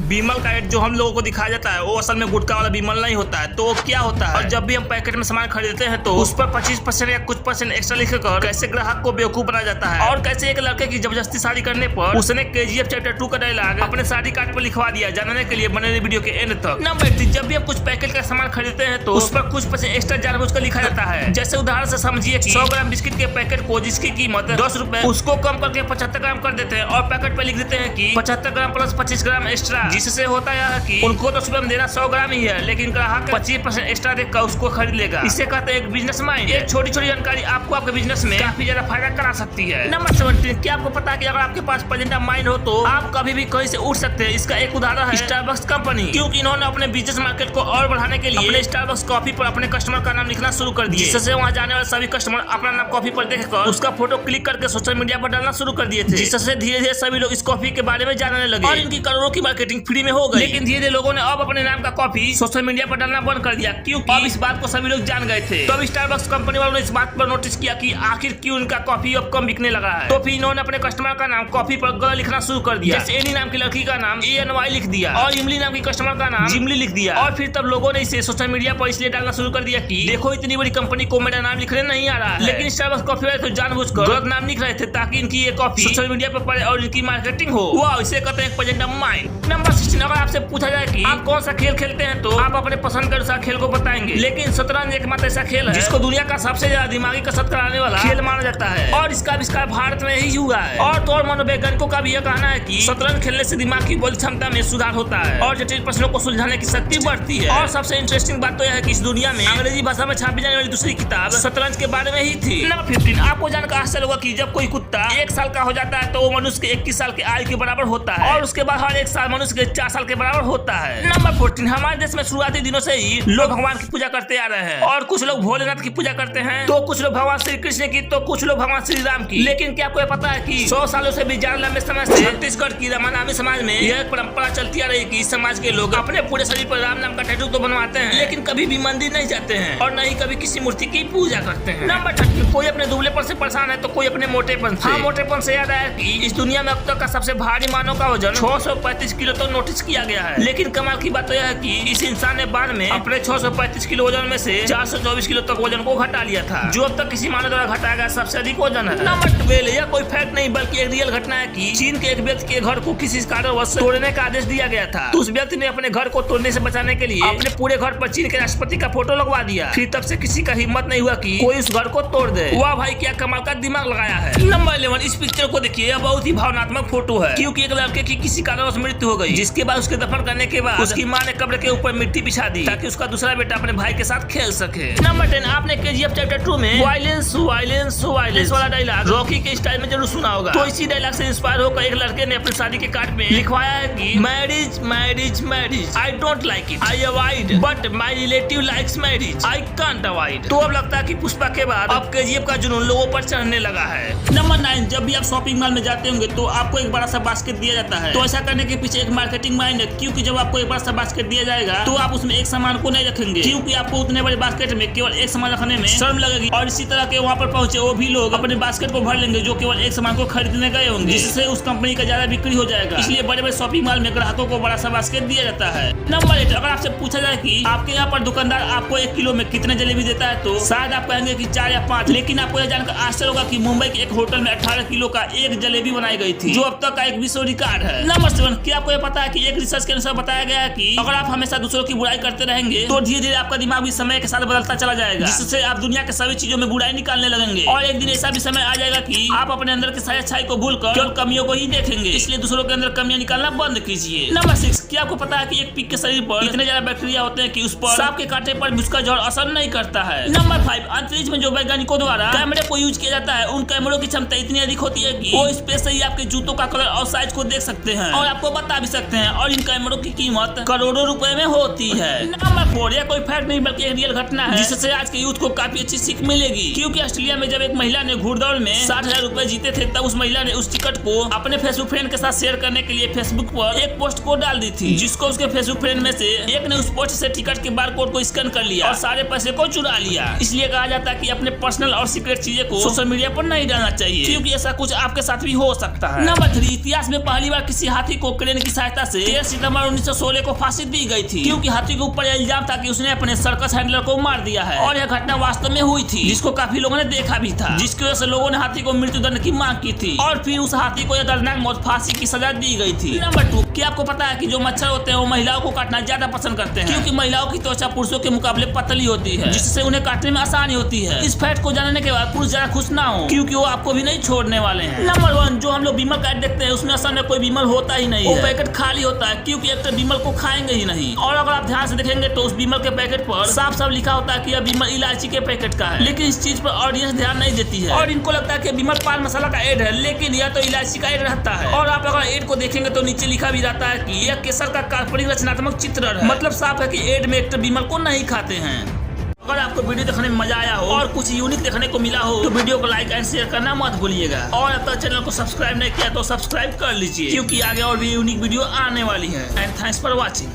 बीमल का एड जो हम लोगों को दिखाया जाता है वो असल में गुटखा वाला बीमल नहीं होता है। तो वो क्या होता है, और जब भी हम पैकेट में सामान खरीदते हैं तो उस पर 25% या कुछ % एक्स्ट्रा लिखकर कैसे ग्राहक को बेवकूफ बनाया जाता है, और कैसे एक लड़के की जबरदस्ती शादी करने पर उसने KGF चैप्टर 2 का डायलॉग अपने शादी कार्ड पर लिखवा दिया। जानने के लिए बने वीडियो के एंड तक। नंबर 3, जब भी हम कुछ पैकेट का सामान खरीदते हैं तो उस पर कुछ % एक्स्ट्रा जानबूझकर लिखा जाता है। जैसे उदाहरण से समझिए कि 100 ग्राम बिस्किट के पैकेट को जिसकी कीमत 10 रुपए उसको कम करके 75 ग्राम कर देते हैं और पैकेट पे लिख देते हैं कि 75 ग्राम प्लस 25 ग्राम एक्स्ट्रा। जिससे होता है कि उनको तो सुबह देना 100 ग्राम ही है, लेकिन ग्राहक 25% एक्स्ट्रा देकर उसको खरीद लेगा। इसे कहते हैं एक बिजनेस माइंड। ये छोटी छोटी जानकारी आपको आपके बिजनेस में काफी ज्यादा फायदा करा सकती है। नंबर 17, क्या आपको पता है कि अगर आपके पास प्रेजेंट माइंड हो तो आप कभी भी कहीं से उठ सकते हैं। इसका एक उदाहरण है स्टारबक्स कंपनी, क्योंकि इन्होंने अपने बिजनेस मार्केट को और बढ़ाने के लिए अपने स्टारबक्स कॉफी पर अपने कस्टमर का नाम लिखना शुरू कर दिया, जिससे वहाँ जाने वाले सभी कस्टमर अपना नाम कॉफी पर देखकर उसका फोटो क्लिक करके सोशल मीडिया पर डालना शुरू कर दिए थे, जिससे धीरे धीरे सभी लोग इस कॉफी के बारे में जानने लगे और इनकी करोड़ों की मार्केटिंग फ्री में हो गई। लेकिन धीरे धीरे लोगों ने अब अपने नाम का कॉफी सोशल मीडिया पर डालना बंद कर दिया, क्योंकि अब इस बात को सभी लोग जान गए थे। तो अब स्टारबक्स कंपनी वालों ने इस बात पर नोटिस किया कि आखिर क्यों इनका कॉफी अब कम बिकने लगा है। तो फिर इन्होंने अपने कस्टमर का नाम कॉफी पर गलत लिखना शुरू कर दिया। जैसे एनी नाम की लड़की का नाम ANY लिख दिया और इमली नाम की कस्टमर का नाम जिमली लिख दिया। और फिर तब लोगों ने इसे सोशल मीडिया पर इसलिए डालना शुरू कर दिया कि देखो इतनी बड़ी कंपनी को मेरा नाम लिखने नहीं आ रहा है। लेकिन स्टारबक्स कॉफी वाले तो जानबूझकर गलत नाम लिख रहे थे ताकि इनकी ये कॉफी सोशल मीडिया पर पड़े और इनकी मार्केटिंग हो। वाह, इसे कहते हैं प्रेजेंट माइंड। नंबर 16, अगर आपसे पूछा जाए कि आप कौन सा खेल खेलते हैं तो आप अपने पसंद के अनुसार खेल को बताएंगे। लेकिन शतरंज एकमात्र ऐसा खेल है जिसको दुनिया का सबसे ज्यादा दिमागी कसरत कराने वाला खेल माना जाता है, और इसका आविष्कार भारत में ही हुआ है। और तो और मनोवैज्ञानिकों का भी यह कहना है कि शतरंज खेलने से दिमाग की बोध क्षमता में सुधार होता है और जटिल प्रश्नों को सुलझाने की शक्ति बढ़ती है। और सबसे इंटरेस्टिंग बात तो यह है कि इस दुनिया में अंग्रेजी भाषा में छापी जाने वाली दूसरी किताब शतरंज के बारे में ही थी। नंबर 15, आपको जानकर आश्चर्य होगा कि जब कोई कुत्ता 1 साल का हो जाता है तो वो मनुष्य के 21 साल की आयु के बराबर होता है, और उसके बाद हर 1 साल मनुष्य के 4 साल के बराबर होता है। नंबर 14, हमारे देश में शुरुआती दिनों से ही लोग भगवान की पूजा करते आ रहे हैं, और कुछ लोग भोलेनाथ की पूजा करते हैं, तो कुछ लोग भगवान श्री कृष्ण की, तो कुछ लोग भगवान श्री राम की। लेकिन क्या आपको पता है कि 100 सालों से भी ज्यादा लंबे समय से छत्तीसगढ़ की रामानामी समाज में यह परंपरा चलती आ रही कि इस समाज के लोग अपने पूरे शरीर पर राम नाम का टैटू तो बनवाते हैं, लेकिन कभी भी मंदिर नहीं जाते हैं और न ही कभी किसी मूर्ति की पूजा करते हैं। नंबर 13, कोई अपने दुबलेपन से परेशान है तो कोई अपने मोटेपन से। हाँ, मोटेपन से याद आया कि इस दुनिया में अब तक का सबसे भारी मानव का वजन 635 किलो तो नोटिस किया गया है। लेकिन कमाल की बात तो यह है कि इस इंसान ने बाद में अपने 635 किलो वजन में से 424 किलो तक वजन को घटा लिया था, जो अब तक किसी मानव द्वारा घटाया गया सबसे अधिक वजन है। नंबर 12, यह कोई फैक्ट नहीं बल्कि एक रियल घटना है कि चीन के एक व्यक्ति के घर को किसी कारणवश तोड़ने का आदेश दिया गया था। तो उस व्यक्ति ने अपने घर को तोड़ने से बचाने के लिए अपने पूरे घर पर चीन के राष्ट्रपति का फोटो लगवा दिया। फिर तब से किसी का हिम्मत नहीं हुआ कि कोई उस घर को तोड़ दे। वाह भाई, क्या कमाल का दिमाग लगाया है। नंबर 11, इस पिक्चर को देखिए, यह बहुत ही भावनात्मक फोटो है, क्योंकि एक लड़के की किसी कारणवश मृत्यु हो गई, जिसके बाद उसके दफन करने के बाद उसकी मां ने कब्र के ऊपर मिट्टी बिछा दी ताकि उसका दूसरा बेटा अपने भाई के साथ खेल सके। नंबर 10, आपने KGF चैप्टर 2 में वायलेंस वायलेंस वायलेंस वाला डायलॉग रॉकी के स्टाइल में जरूर सुना होगा। तो इसी डायलॉग से इंस्पायर होकर एक लड़के ने अपनी शादी के कार्ड में लिखवाया है कि marriage marriage marriage, I don't like it, I avoid, but my relative likes marriage, I can't avoid. तो अब लगता है कि पुष्पा के बाद अब KGF का जुनून लोगों पर चढ़ने लगा है। नंबर 9, जब भी आप शॉपिंग मॉल में जाते होंगे तो आपको एक बड़ा सा बास्केट दिया जाता है। तो ऐसा करने के पीछे एक मार्केटिंग माइंड है, क्योंकि जब आपको एक बड़ा सा बास्केट दिया जाएगा तो आप उसमें एक सामान को नहीं रखेंगे, क्योंकि आपको उतने बड़े बास्केट में केवल एक सामान रखने में शर्म लगेगी, और इसी तरह के वहाँ पर पहुंचे वो भी लोग अपने बास्केट को भर लेंगे जो केवल एक सामान को खरीदने गए होंगे, जिससे उस कंपनी का ज्यादा बिक्री हो जाएगा। इसलिए बड़े बड़े शॉपिंग मॉल में ग्राहकों को बड़ा सा बास्केट दिया जाता है। नंबर 8, अगर आपसे पूछा जाए कि आपके यहाँ पर दुकानदार आपको 1 किलो में कितने जलेबी देता है तो शायद आप कहेंगे कि 4 या 5, लेकिन आपको यह जानकर आश्चर्य होगा कि मुंबई के एक होटल में 18 किलो का एक जलेबी बनाई गई थी, जो अब तक का एक विश्व रिकॉर्ड है। नंबर 7, क्या आपको यह पता है कि एक रिसर्च के अनुसार बताया गया है कि अगर आप हमेशा दूसरों की बुराई करते रहेंगे तो धीरे धीरे आपका दिमाग भी समय के साथ बदलता चला जाएगा, जिससे आप दुनिया के सभी चीजों में बुराई निकालने लगेंगे, और एक दिन ऐसा भी समय आ जाएगा कि आप अपने अंदर की सारी अच्छाई को भूलकर केवल कमियों को ही देखेंगे। इसलिए दूसरों के अंदर कमियां निकालना बंद कीजिए। नंबर 6, क्या आपको पता है कि एक पिग के शरीर पर इतने ज्यादा बैक्टीरिया होते हैं कि उस पर सांप के कांटे पर भी उसका जहर असर नहीं करता है। नंबर 5, अंतरिक्ष में जो वैज्ञानिकों द्वारा कैमरे को यूज किया जाता है उन कैमरों की क्षमता इतनी अधिक होती है कि वो स्पेस से ही आपके जूतों का कलर और साइज को देख सकते हैं और आपको बता भी सकते हैं, और इन कैमरों की कीमत करोड़ों रुपए में होती है। नंबर 4, यह कोई फैक्ट नहीं बल्कि एक रियल घटना है, जिससे आज के यूथ को काफी अच्छी सीख मिलेगी, क्योंकि ऑस्ट्रेलिया में जब एक महिला ने घुड़दौड़ में 60,000 रुपए जीते थे, तब उस महिला ने उस टिकट को अपने फेसबुक फ्रेंड के साथ शेयर करने के लिए फेसबुक पर एक पोस्ट को डाल दी थी, जिसको उसके फेसबुक फ्रेंड में से एक ने उस पोस्ट से टिकट के बारकोड को स्कैन कर लिया और सारे पैसे को चुरा लिया। इसलिए कहा जाता है कि अपने पर्सनल और सीक्रेट चीजें को सोशल मीडिया पर नहीं डालना चाहिए, क्योंकि ऐसा कुछ आपके साथ भी हो सकता है। नंबर 3, इतिहास में पहली बार किसी हाथी को क्रेन की सहायता सहायता से 13 सितंबर 1916 को फांसी दी गई थी, क्योंकि हाथी के ऊपर इल्जाम था कि उसने अपने सर्कस हैंडलर को मार दिया है। और यह घटना वास्तव में हुई थी, जिसको काफी लोगों ने देखा भी था, जिसकी वजह से लोगों ने हाथी को मृत्युदंड की मांग की थी और फिर उस हाथी को यह दर्दनाक मौत फांसी की सजा दी गई थी। नंबर 2, क्या आपको पता है कि जो मच्छर होते हैं वो महिलाओं को काटना ज्यादा पसंद करते हैं, क्योंकि महिलाओं की त्वचा पुरुषों के मुकाबले पतली होती है, जिससे उन्हें काटने में आसानी होती है। इस फैक्ट को जानने के बाद पुरुष ज्यादा खुश ना हो, क्योंकि वो आपको भी नहीं छोड़ने वाले हैं। नंबर 1, जो हम लोग बीमल का ऐड देखते हैं उसमें असल में कोई बीमल होता ही नहीं है, वो पैकेट खाली होता है, क्योंकि एक्टर बीमल को खाएंगे ही नहीं। और अगर आप ध्यान से देखेंगे तो उस बीमल के पैकेट पर साफ साफ लिखा होता है कि यह बीमल इलायची के पैकेट का है, लेकिन इस चीज पर ऑडियंस ध्यान नहीं देती है और इनको लगता है कि बीमल पान मसाला का ऐड है, लेकिन यह तो इलायची का ऐड रहता है। और आप अगर ऐड को देखेंगे तो नीचे लिखा भी रहता है कि यह केसर का काल्पनिक रचनात्मक चित्रण है, मतलब साफ है कि ऐड में एक्टर बीमल को नहीं खाते हैं। अगर आपको वीडियो देखने में मजा आया हो और कुछ यूनिक देखने को मिला हो तो वीडियो को लाइक एंड शेयर करना मत भूलिएगा। और अब तक चैनल को सब्सक्राइब नहीं किया तो सब्सक्राइब कर लीजिए, क्योंकि आगे और भी यूनिक वीडियो आने वाली है। And thanks for watching.